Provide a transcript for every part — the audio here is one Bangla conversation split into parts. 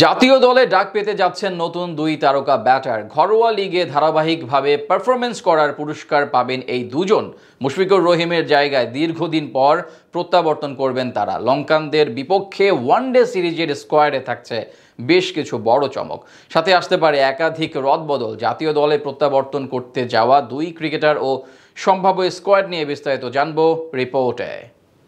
জাতীয় দলে ডাক পেতে যাচ্ছেন নতুন দুই তারকা ব্যাটার। ঘরোয়া লিগে ধারাবাহিকভাবে পারফরমেন্স করার পুরস্কার পাবেন এই দুজন। মুশফিকুর রহিমের জায়গায় দীর্ঘদিন পর প্রত্যাবর্তন করবেন তারা। লঙ্কানদের বিপক্ষে ওয়ানডে সিরিজের স্কোয়াডে থাকছে বেশ কিছু বড় চমক, সাথে আসতে পারে একাধিক রদবদল। জাতীয় দলে প্রত্যাবর্তন করতে যাওয়া দুই ক্রিকেটার ও সম্ভাব্য স্কোয়াড নিয়ে বিস্তারিত জানবো রিপোর্টে।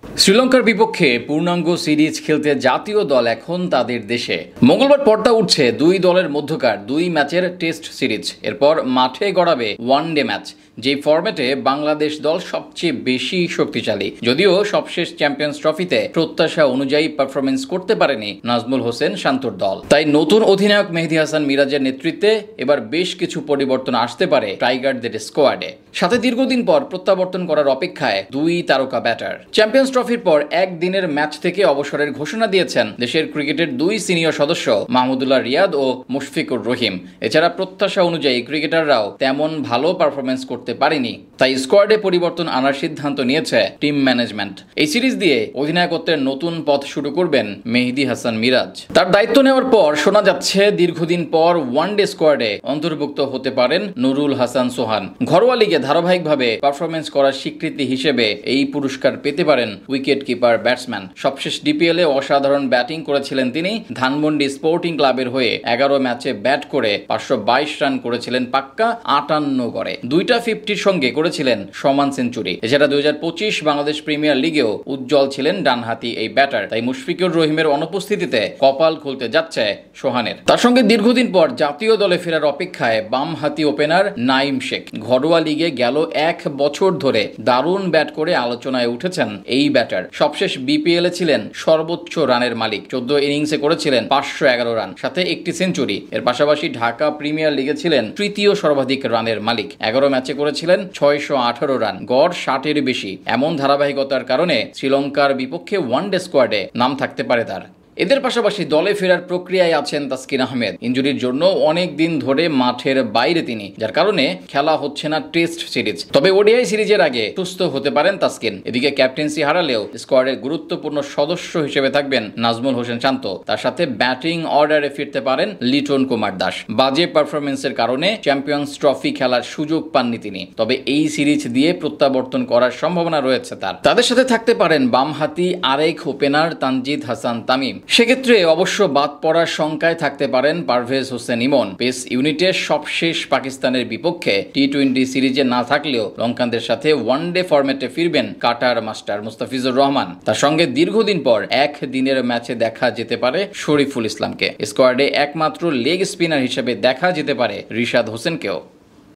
শ্রীলঙ্কার বিপক্ষে পূর্ণাঙ্গ সিরিজ খেলতে জাতীয় দল এখন তাদের দেশে। মঙ্গলবার পর্দা উঠছে দুই দলের মধ্যকার দুই ম্যাচের টেস্ট সিরিজ। এরপর মাঠে গড়াবে ওয়ানডে ম্যাচ, যে ফরম্যাটে বাংলাদেশ দল সবচেয়ে বেশি শক্তিশালী। যদিও সবশেষ চ্যাম্পিয়ন্স ট্রফিতে প্রত্যাশা অনুযায়ী পারফরমেন্স করতে পারেনি নাজমুল হোসেন শান্তর দল। তাই নতুন অধিনায়ক মেহেদী হাসান মিরাজের নেতৃত্বে এবার বেশ কিছু পরিবর্তন আসতে পারে টাইগারদের স্কোয়াডে। সাথে দীর্ঘদিন পর প্রত্যাবর্তন করার অপেক্ষায় দুই তারকা ব্যাটার। চ্যাম্পিয়ন্স ট্রফির পর একদিনের ম্যাচ থেকে অবসরের ঘোষণা দিয়েছেন দেশের ক্রিকেটের দুই সিনিয়র সদস্য মাহমুদুল্লাহ রিয়াদ ও মুশফিকুর রহিম। এছাড়া প্রত্যাশা অনুযায়ী ক্রিকেটাররাও তেমন ভালো পারফরমেন্স করতে পারেনি, তাই স্কোয়াডে পরিবর্তন আনার সিদ্ধান্ত নিয়েছে টিম ম্যানেজমেন্ট। এই সিরিজ দিয়ে অধিনায়কত্বের নতুন পথ শুরু করবেন মেহেদী হাসান মিরাজ। তার দায়িত্ব নেওয়ার পর শোনা যাচ্ছে দীর্ঘদিন পর ওয়ানডে স্কোয়াডে অন্তর্ভুক্ত হতে পারেন নুরুল হাসান সোহান। ঘরোয়া লিগে ধারাবাহিকভাবে পারফরমেন্স করার স্বীকৃতি হিসেবে এই পুরস্কার পেতে পারেন উইকেট কিপার ব্যাটসম্যান। সবশেষ ডিপিএল এ অসাধারণ ব্যাটিং করেছিলেন তিনি। ধানমন্ডি স্পোর্টিং ক্লাবের হয়ে 11 ম্যাচে ব্যাট করে 522 রান করেছিলেন পাক্কা 58 গড়ে। দুইটা 50-র সঙ্গে করেছিলেন সমান সেঞ্চুরি। এছাড়া 2025 বাংলাদেশ প্রিমিয়ার লিগেও উজ্জ্বল ছিলেন ডানহাতি এই ব্যাটার। তাই মুশফিকুর রহিমের অনুপস্থিতিতে কপাল খুলতে যাচ্ছে সোহানের। তার সঙ্গে দীর্ঘদিন পর জাতীয় দলে ফেরার অপেক্ষায় বামহাতি ওপেনার নাঈম শেখ। ঘরোয়া লিগে গেল 1 বছর ধরে দারুণ ব্যাট করে আলোচনায় উঠেছেন এই ব্যাটার। সবশেষ বিপিএল এ ছিলেন সর্বোচ্চ রানের মালিক। 14 ইনিংসে করেছিলেন 511 রান, সাথে একটি সেঞ্চুরি। এর পাশাপাশি ঢাকা প্রিমিয়ার লিগে ছিলেন তৃতীয় সর্বাধিক রানের মালিক। 11 ম্যাচে করেছিলেন 618 রান, গড় 60-এর বেশি। এমন ধারাবাহিকতার কারণে শ্রীলঙ্কার বিপক্ষে ওয়ানডে স্কোয়াডে নাম থাকতে পারে তার। এদের পাশাপাশি দলে ফেরার প্রক্রিয়ায় আছেন তাসকিন আহমেদ। ইনজুরির জন্য অনেক দিন ধরে মাঠের বাইরে তিনি, যার কারণে খেলা হচ্ছে না টেস্ট সিরিজ। তবে ওডিআই সিরিজের আগে সুস্থ হতে পারেন তাসকিন। এদিকে ক্যাপ্টেন্সি হারালেও স্কোয়াডের গুরুত্বপূর্ণ সদস্য হিসেবে থাকবেন নাজমুল হোসেন শান্ত। তার সাথে ব্যাটিং অর্ডারে ফিরতে পারেন লিটন কুমার দাস। বাজে পারফরমেন্সের কারণে চ্যাম্পিয়ন্স ট্রফি খেলার সুযোগ পাননি তিনি, তবে এই সিরিজ দিয়ে প্রত্যাবর্তন করার সম্ভাবনা রয়েছে তার। তাদের সাথে থাকতে পারেন বামহাতি আরেক ওপেনার তানজিদ হাসান তামিম। সেক্ষেত্রে অবশ্য বাদ পড়ার শঙ্কায় থাকতে পারেন পারভেজ হোসেন ইমন। পেস ইউনিটে সবশেষ পাকিস্তানের বিপক্ষে টি-20 সিরিজে না থাকলেও লঙ্কানদের সাথে ওয়ানডে ফরম্যাটে ফিরবেন কাটার মাস্টার মুস্তাফিজুর রহমান। তার সঙ্গে দীর্ঘদিন পর একদিনের ম্যাচে দেখা যেতে পারে শরীফুল ইসলামকে। স্কোয়াডে একমাত্র লেগ স্পিনার হিসেবে দেখা যেতে পারে রিশাদ হোসেনকেও।